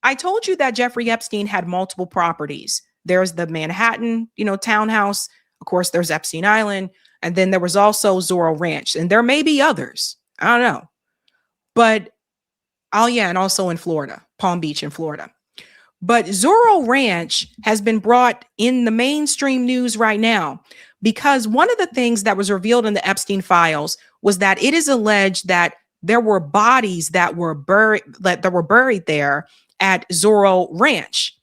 I told you that Jeffrey Epstein had multiple properties. There's the Manhattan, townhouse. Of course, there's Epstein Island. And then there was also Zoro Ranch. And there may be others. I don't know. But, oh yeah, and also in Florida, Palm Beach in Florida. But Zoro Ranch has been brought in the mainstream news right now because one of the things that was revealed in the Epstein files was that it is alleged that there were bodies that were buried there at Zoro Ranch.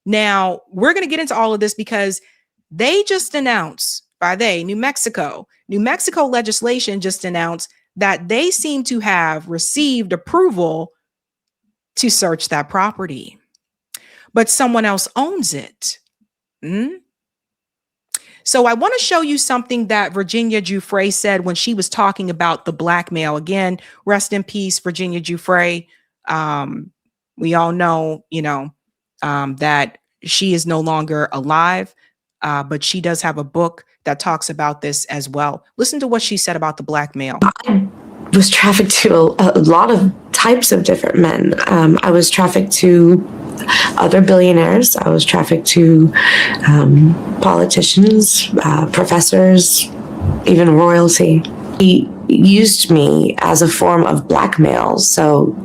Now, we're going to get into all of this because they just announced, New Mexico legislation just announced that they seem to have received approval to search that property, but someone else owns it. So I want to show you something that Virginia Giuffre said when she was talking about the blackmail. Again, rest in peace, Virginia Giuffre. We all know, that she is no longer alive, but she does have a book that talks about this as well. Listen to what she said about the blackmail. I was trafficked to a lot of types of different men. I was trafficked to other billionaires. I was trafficked to politicians, professors, even royalty. He used me as a form of blackmail. So,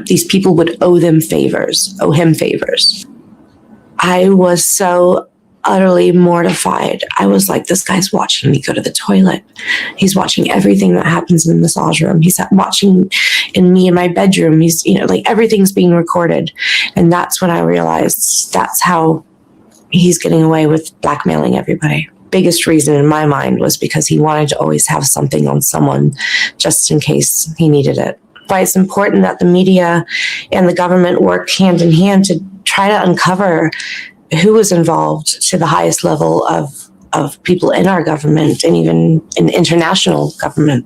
these people would owe him favors. I was so utterly mortified. I was like, this guy's watching me go to the toilet. He's watching everything that happens in the massage room. He's watching in me in my bedroom. He's, everything's being recorded. And that's when I realized that's how he's getting away with blackmailing everybody. Biggest reason in my mind was because he wanted to always have something on someone just in case he needed it. Why it's important that the media and the government work hand in hand to try to uncover who was involved to the highest level of people in our government and even in international government.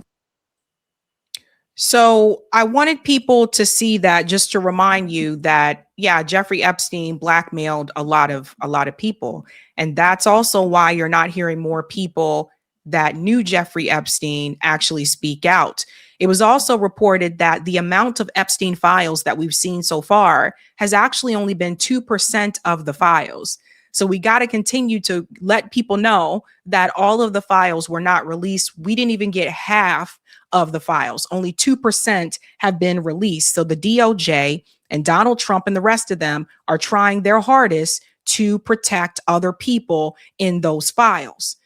So I wanted people to see that, just to remind you that, yeah, Jeffrey Epstein blackmailed a lot of people. And that's also why you're not hearing more people that knew Jeffrey Epstein actually speak out. It was also reported that the amount of Epstein files that we've seen so far has actually only been 2% of the files. So we got to continue to let people know that all of the files were not released. We didn't even get half of the files. Only 2% have been released. So the DOJ and Donald Trump and the rest of them are trying their hardest to protect other people in those files.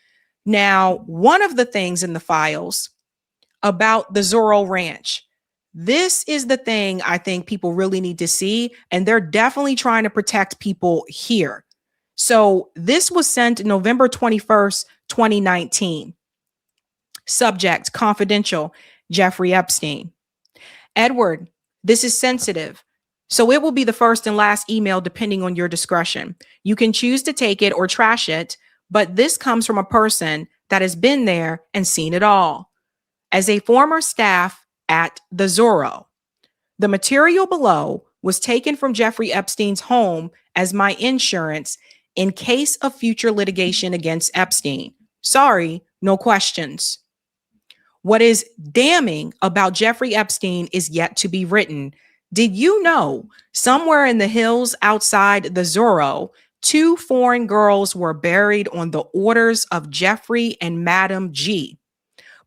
Now, one of the things in the files about the Zoro Ranch, this is the thing I think people really need to see, and they're definitely trying to protect people here. So this was sent November 21st, 2019. Subject, confidential, Jeffrey Epstein. Edward, this is sensitive, so it will be the first and last email depending on your discretion. You can choose to take it or trash it, but this comes from a person that has been there and seen it all. As a former staff at the Zorro, the material below was taken from Jeffrey Epstein's home as my insurance in case of future litigation against Epstein. Sorry, no questions. What is damning about Jeffrey Epstein is yet to be written. Did you know somewhere in the hills outside the Zorro, 2 foreign girls were buried on the orders of Giuffre and Madam G?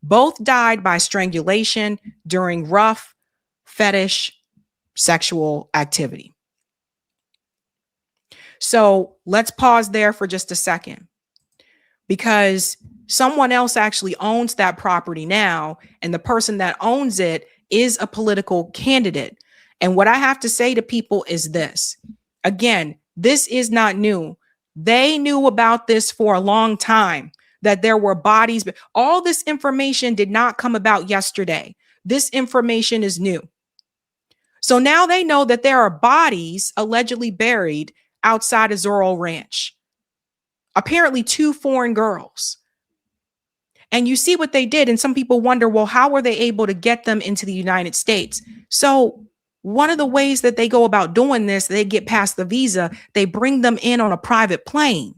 Both died by strangulation during rough fetish sexual activity. So let's pause there for just a second, because someone else actually owns that property now, and the person that owns it is a political candidate. And what I have to say to people is this. Again, this is not new. They knew about this for a long time, that there were bodies. But all this information did not come about yesterday. This information is new. So now they know that there are bodies allegedly buried outside of Zoro Ranch. Apparently 2 foreign girls. And you see what they did. And some people wonder, well, how were they able to get them into the United States? So one of the ways that they go about doing this, they get past the visa, they bring them in on a private plane.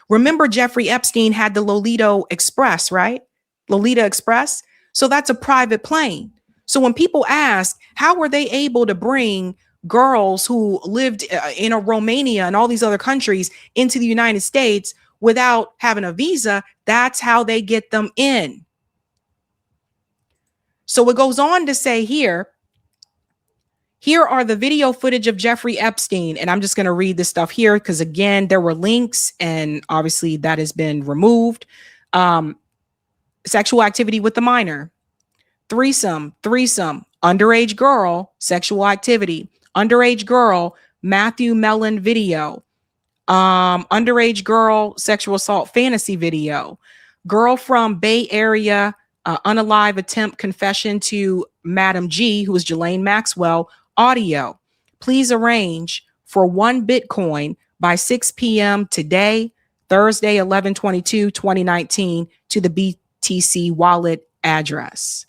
Remember, Jeffrey Epstein had the Lolita Express, right? Lolita Express. So that's a private plane. So when people ask, how were they able to bring girls who lived in Romania and all these other countries into the United States without having a visa. That's how they get them in. So it goes on to say here are the video footage of Jeffrey Epstein. And I'm just going to read this stuff here because, again, there were links and obviously that has been removed. Sexual activity with the minor, threesome, underage girl, sexual activity, underage girl, Matthew Mellon video, underage girl, sexual assault fantasy video, girl from Bay Area, unalive attempt confession to Madam G, who is Ghislaine Maxwell, audio. Please arrange for 1 Bitcoin by 6 p.m. today, Thursday, 11/22/2019, to the BTC wallet address.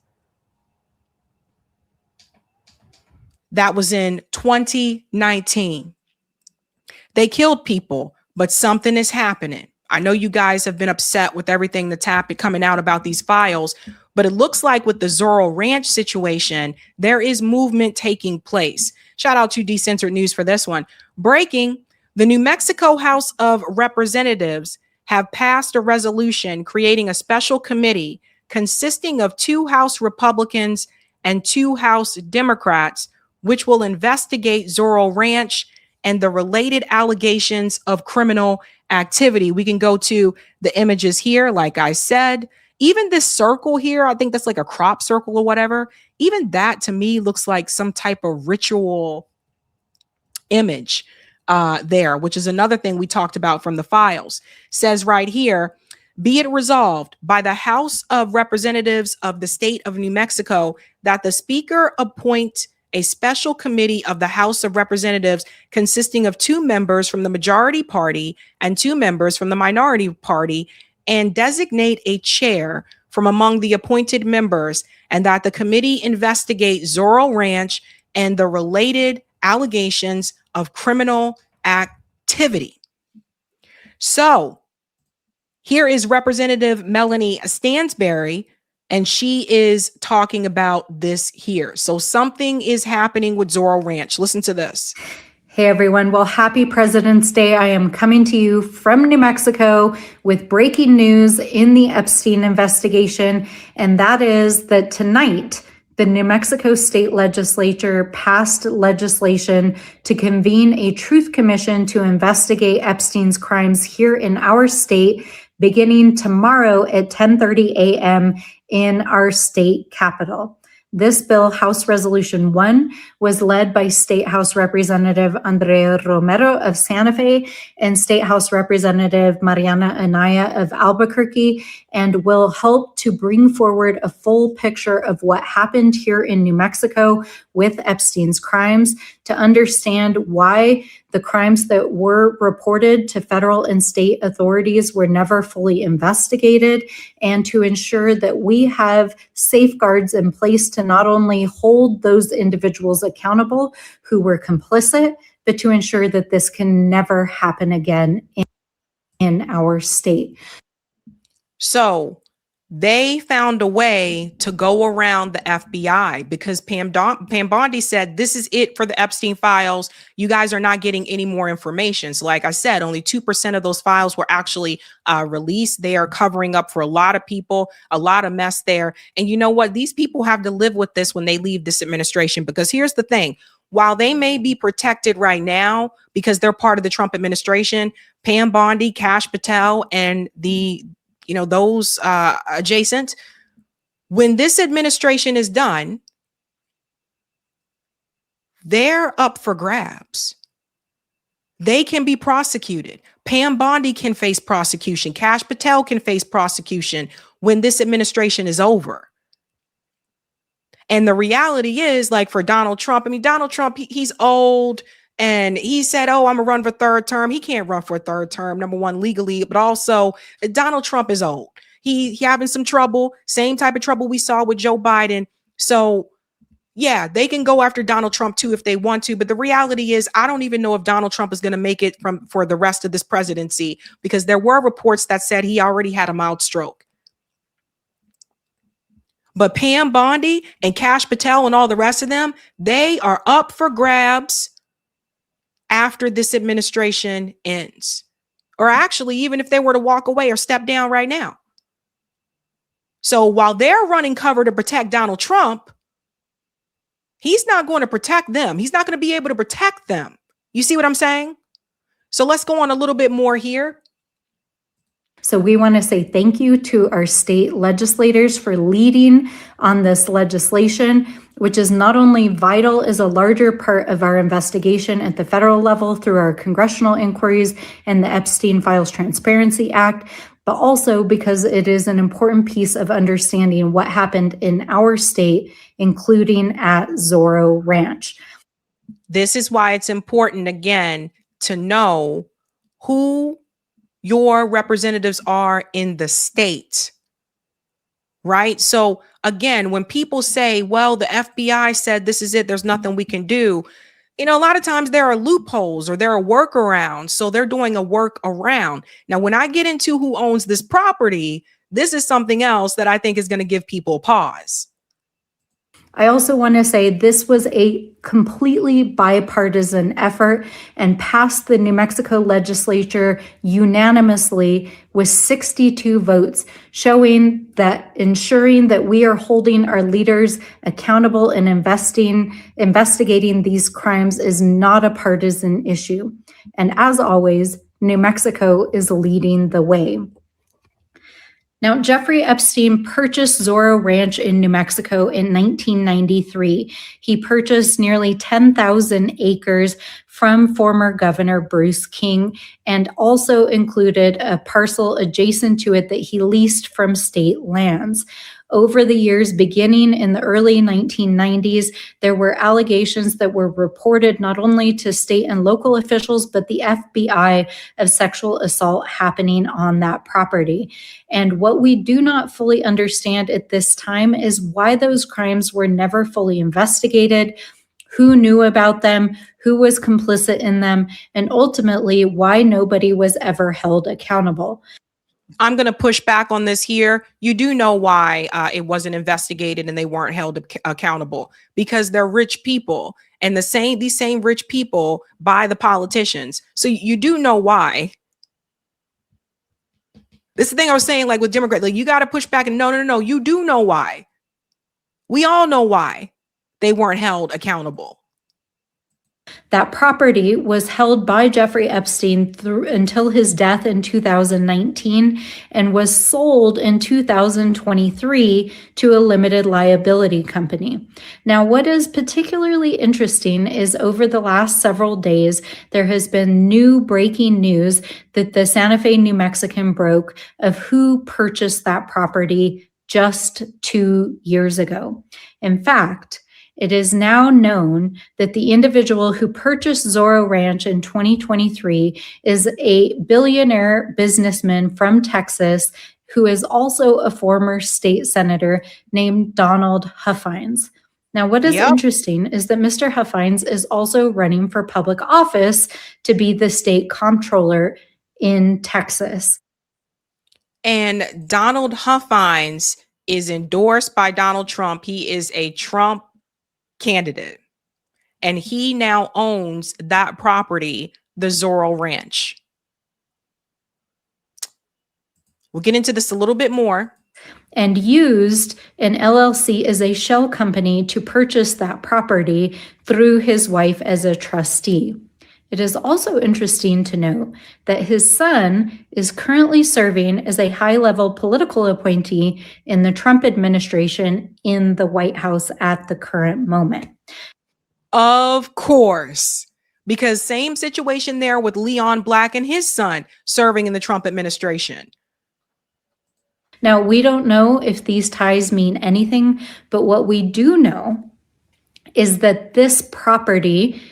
That was in 2019. They killed people, but something is happening. I know you guys have been upset with everything that's coming out about these files, but it looks like with the Zoro Ranch situation, there is movement taking place. Shout out to Decentered News for this one. Breaking: the New Mexico House of Representatives have passed a resolution creating a special committee consisting of 2 House Republicans and 2 House Democrats, which will investigate Zoro Ranch and the related allegations of criminal activity. We can go to the images here. Like I said, even this circle here, I think that's like a crop circle or whatever. Even that to me looks like some type of ritual image there, which is another thing we talked about from the files. Says right here, be it resolved by the House of Representatives of the state of New Mexico that the Speaker appoint a special committee of the House of Representatives consisting of 2 members from the majority party and 2 members from the minority party, and designate a chair from among the appointed members, and that the committee investigate Zoro Ranch and the related allegations of criminal activity. So here is Representative Melanie Stansberry, and she is talking about this here. So something is happening with Zoro Ranch. Listen to this. Hey everyone, well, happy President's Day. I am coming to you from New Mexico with breaking news in the Epstein investigation, and that is that tonight, the New Mexico State Legislature passed legislation to convene a truth commission to investigate Epstein's crimes here in our state, beginning tomorrow at 10:30 a.m. in our state capitol. This bill, House Resolution 1, was led by State House Representative Andrea Romero of Santa Fe and State House Representative Mariana Anaya of Albuquerque, and will help to bring forward a full picture of what happened here in New Mexico with Epstein's crimes, to understand why the crimes that were reported to federal and state authorities were never fully investigated, and to ensure that we have safeguards in place to not only hold those individuals accountable who were complicit, but to ensure that this can never happen again in our state. So they found a way to go around the FBI because Pam Bondi said, this is it for the Epstein files. You guys are not getting any more information. So like I said, only 2% of those files were actually released. They are covering up for a lot of people, a lot of mess there. And you know what? These people have to live with this when they leave this administration, because here's the thing. While they may be protected right now because they're part of the Trump administration, Pam Bondi, Kash Patel, and those adjacent, when this administration is done, they're up for grabs. They can be prosecuted. Pam Bondi can face prosecution. Kash Patel can face prosecution when this administration is over. And the reality is, like for Donald Trump, Donald Trump, he's old. And he said, oh, I'm going to run for 3rd term. He can't run for a 3rd term, number one, legally, but also Donald Trump is old. He having some trouble, same type of trouble we saw with Joe Biden. So yeah, they can go after Donald Trump too if they want to. But the reality is, I don't even know if Donald Trump is going to make it for the rest of this presidency, because there were reports that said he already had a mild stroke. But Pam Bondi and Cash Patel and all the rest of them, they are up for grabs after this administration ends. Or actually, even if they were to walk away or step down right now. So while they're running cover to protect Donald Trump, he's not going to protect them. He's not going to be able to protect them. You see what I'm saying? So let's go on a little bit more here. So we want to say thank you to our state legislators for leading on this legislation, which is not only vital as a larger part of our investigation at the federal level through our congressional inquiries and the Epstein Files Transparency Act, but also because it is an important piece of understanding what happened in our state, including at Zoro Ranch. This is why it's important, again, to know who your representatives are in the state, right? So again, when people say, well, the FBI said this is it, there's nothing we can do, you know, a lot of times there are loopholes or there are workarounds. So they're doing a workaround. Now, when I get into who owns this property, this is something else that I think is going to give people pause. I also want to say this was a completely bipartisan effort and passed the New Mexico legislature unanimously with 62 votes, showing that ensuring that we are holding our leaders accountable and investigating these crimes is not a partisan issue. And as always, New Mexico is leading the way. Now, Giuffre Epstein purchased Zoro Ranch in New Mexico in 1993. He purchased nearly 10,000 acres from former Governor Bruce King and also included a parcel adjacent to it that he leased from state lands. Over the years, beginning in the early 1990s, there were allegations that were reported not only to state and local officials, but the FBI of sexual assault happening on that property. And what we do not fully understand at this time is why those crimes were never fully investigated, who knew about them, who was complicit in them, and ultimately why nobody was ever held accountable. I'm going to push back on this here. You do know why it wasn't investigated and they weren't held accountable, because they're rich people, and these same rich people buy the politicians. So you do know why. This is the thing I was saying, like with Democrats, like you got to push back and no, you do know why. We all know why they weren't held accountable. That property was held by Giuffre Epstein until his death in 2019 and was sold in 2023 to a limited liability company. Now, what is particularly interesting is over the last several days, there has been new breaking news that the Santa Fe New Mexican broke of who purchased that property just 2 years ago. In fact, it is now known that the individual who purchased Zoro Ranch in 2023 is a billionaire businessman from Texas who is also a former state senator named Donald Huffines. Now, what is interesting is that Mr. Huffines is also running for public office to be the state comptroller in Texas. And Donald Huffines is endorsed by Donald Trump. He is a Trump candidate, and he now owns that property, the Zoro Ranch. We'll get into this a little bit more. And used an LLC as a shell company to purchase that property through his wife as a trustee. It is also interesting to note that his son is currently serving as a high-level political appointee in the Trump administration in the White House at the current moment. Of course, because same situation there with Leon Black and his son serving in the Trump administration. Now, we don't know if these ties mean anything, but what we do know is that this property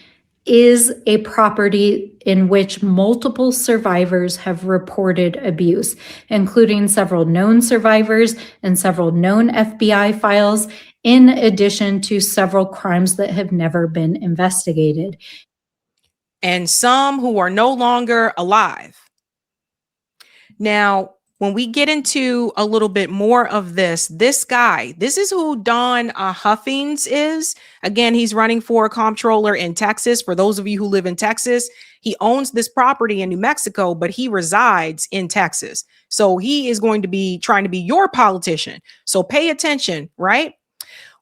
is a property in which multiple survivors have reported abuse, including several known survivors and several known FBI files, in addition to several crimes that have never been investigated. And some who are no longer alive. Now, when we get into a little bit more of this guy, this is who Don Huffines is. Again, he's running for a comptroller in Texas. For those of you who live in Texas, he owns this property in New Mexico, but he resides in Texas. So he is going to be trying to be your politician. So pay attention, right?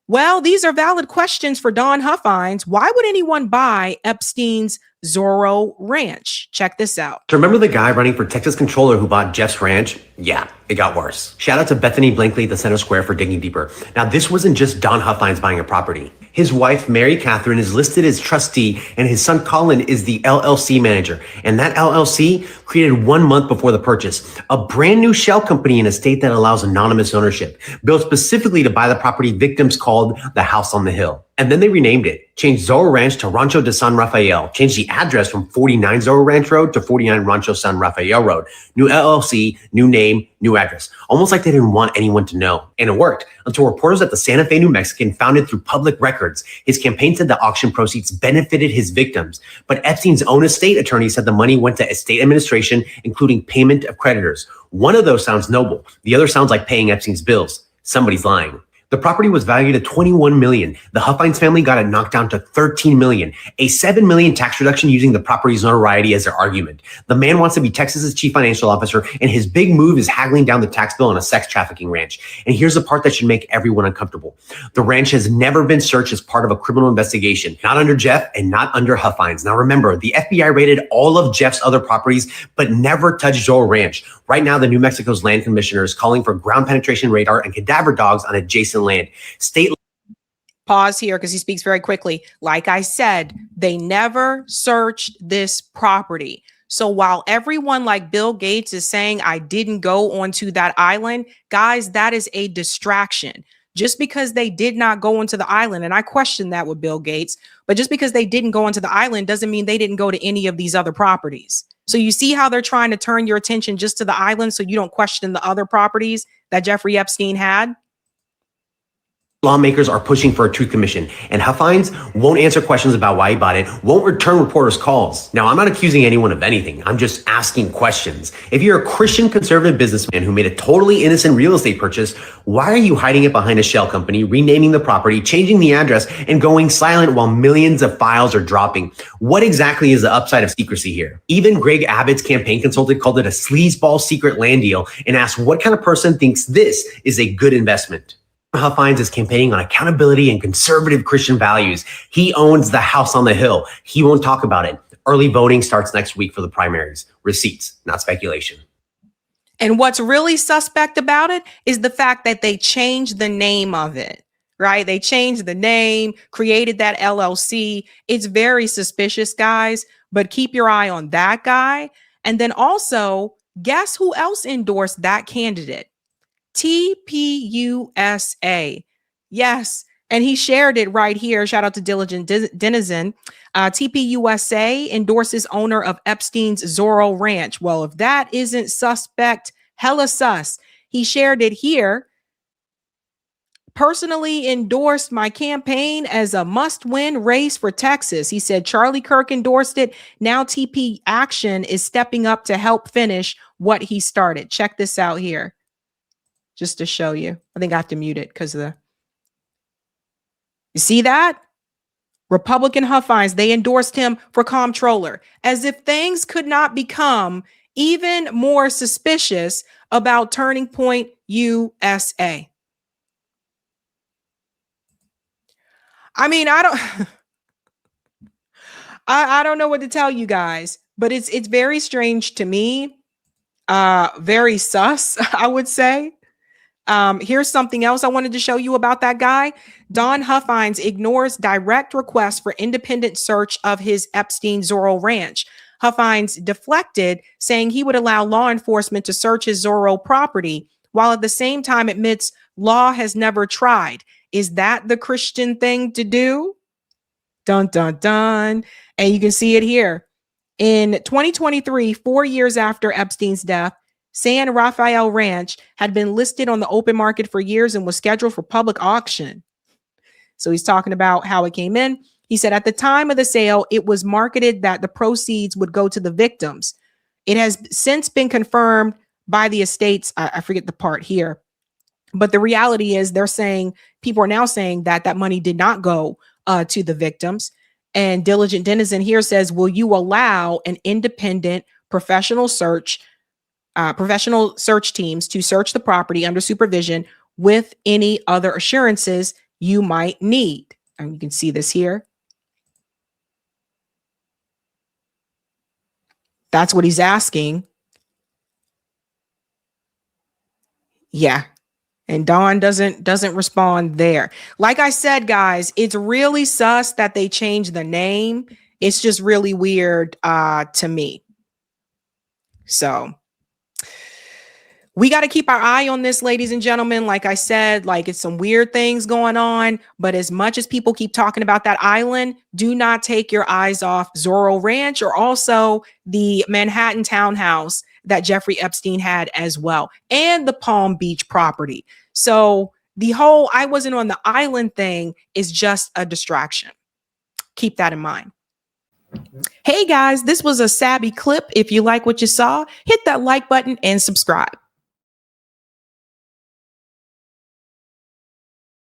Well, these are valid questions for Don Huffines. Why would anyone buy Epstein's Zorro Ranch? Check this out. So remember the guy running for Texas controller who bought Jeff's ranch? Yeah, it got worse. Shout out to Bethany Blankley at the Center Square for digging deeper. Now, this wasn't just Don Huffines buying a property. His wife, Mary Catherine, is listed as trustee, and his son, Colin, is the LLC manager. And that LLC created 1 month before the purchase, a brand new shell company in a state that allows anonymous ownership, built specifically to buy the property victims called the House on the Hill. And then they renamed it, changed Zoro Ranch to Rancho de San Rafael, changed the address from 49 Zoro Ranch Road to 49 Rancho San Rafael Road. New LLC, new name, new address. Almost like they didn't want anyone to know. And it worked until reporters at the Santa Fe New Mexican found it through public records. His campaign said the auction proceeds benefited his victims. But Epstein's own estate attorney said the money went to estate administration, including payment of creditors. One of those sounds noble. The other sounds like paying Epstein's bills. Somebody's lying. The property was valued at $21 million. The Huffines family got it knocked down to $13 million, a $7 million tax reduction using the property's notoriety as their argument. The man wants to be Texas's chief financial officer, and his big move is haggling down the tax bill on a sex trafficking ranch. And here's the part that should make everyone uncomfortable. The ranch has never been searched as part of a criminal investigation, not under Jeff and not under Huffines. Now remember, the FBI raided all of Jeff's other properties, but never touched Zoro Ranch. Right now, the New Mexico's land commissioner is calling for ground penetration radar and cadaver dogs on adjacent land. State. Pause here because he speaks very quickly. Like I said, they never searched this property. So while everyone like Bill Gates is saying, I didn't go onto that island, guys, that is a distraction. Just because they did not go onto the island, and I question that with Bill Gates, but just because they didn't go onto the island doesn't mean they didn't go to any of these other properties. So you see how they're trying to turn your attention just to the island so you don't question the other properties that Jeffrey Epstein had? Lawmakers are pushing for a truth commission, and Huffines won't answer questions about why he bought it, won't return reporters' calls. Now, I'm not accusing anyone of anything. I'm just asking questions. If you're a Christian conservative businessman who made a totally innocent real estate purchase, why are you hiding it behind a shell company, renaming the property, changing the address, and going silent while millions of files are dropping? What exactly is the upside of secrecy here? Even Greg Abbott's campaign consultant called it a sleazeball secret land deal and asked what kind of person thinks this is a good investment. Huffines is campaigning on accountability and conservative Christian values. He owns the house on the hill. He won't talk about it. Early voting starts next week for the primaries. Receipts, not speculation. And what's really suspect about it is the fact that they changed the name of it, right? They changed the name, created that LLC. It's very suspicious, guys, but keep your eye on that guy. And then also, guess who else endorsed that candidate? TPUSA. Yes. And he shared it right here. Shout out to Diligent Denizen. TPUSA endorses owner of Epstein's Zorro Ranch. Well, if that isn't suspect, hella sus. He shared it here. Personally endorsed my campaign as a must-win race for Texas. He said Charlie Kirk endorsed it. Now TP Action is stepping up to help finish what he started. Check this out here. Just to show you. I think I have to mute it because of the... You see that? Republican Huffines, they endorsed him for comptroller, as if things could not become even more suspicious about Turning Point USA. I mean, I don't know what to tell you guys, but it's very strange to me. Very sus, I would say. Here's something else I wanted to show you about that guy. Don Huffines ignores direct requests for independent search of his Epstein Zorro Ranch. Huffines deflected, saying he would allow law enforcement to search his Zorro property, while at the same time admits law has never tried. Is that the Christian thing to do? Dun, dun, dun. And you can see it here. In 2023, 4 years after Epstein's death, San Rafael Ranch had been listed on the open market for years and was scheduled for public auction. So he's talking about how it came in. He said at the time of the sale, it was marketed that the proceeds would go to the victims. It has since been confirmed by the estates. I forget the part here, but the reality is they're saying, people are now saying that that money did not go to the victims. And Diligent Denizen here says, will you allow an independent professional search teams to search the property under supervision with any other assurances you might need? And you can see this here. That's what he's asking. Yeah. And Dawn doesn't respond there. Like I said, guys, it's really sus that they changed the name. It's just really weird to me. So we got to keep our eye on this, ladies and gentlemen. Like I said, like, it's some weird things going on, but as much as people keep talking about that island, do not take your eyes off Zoro Ranch, or also the Manhattan townhouse that Jeffrey Epstein had as well, and the Palm Beach property. So the whole I wasn't on the island thing is just a distraction. Keep that in mind. Hey guys, this was a Sabby clip. If you like what you saw, hit that like button and subscribe.